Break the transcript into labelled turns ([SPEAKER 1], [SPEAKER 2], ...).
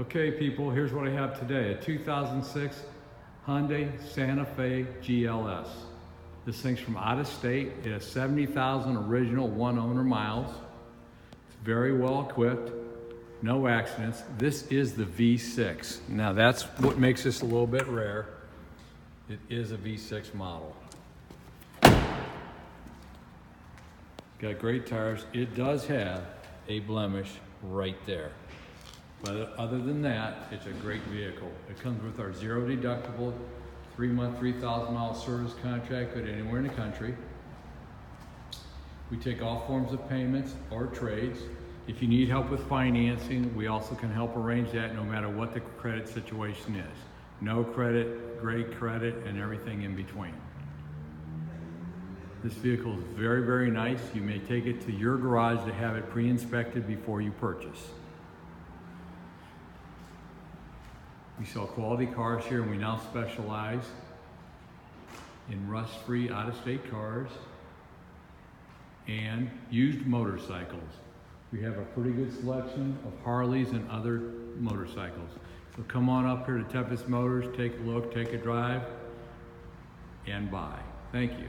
[SPEAKER 1] Okay people, here's what I have today. A 2006 Hyundai Santa Fe GLS. This thing's from out of state. It has 70,000 original one owner miles. It's very well equipped, no accidents. This is the V6. Now that's what makes this a little bit rare. It is a V6 model. Got great tires. It does have a blemish right there. But other than that, it's a great vehicle. It comes with our zero deductible, 3-month, 3,000 mile service contract, good anywhere in the country. We take all forms of payments or trades. If you need help with financing, we also can help arrange that no matter what the credit situation is. No credit, great credit, and everything in between. This vehicle is very, very nice. You may take it to your garage to have it pre-inspected before you purchase. We sell quality cars here, and we now specialize in rust-free out-of-state cars and used motorcycles. We have a pretty good selection of Harleys and other motorcycles. So come on up here to Tempest Motors, take a look, take a drive, and buy. Thank you.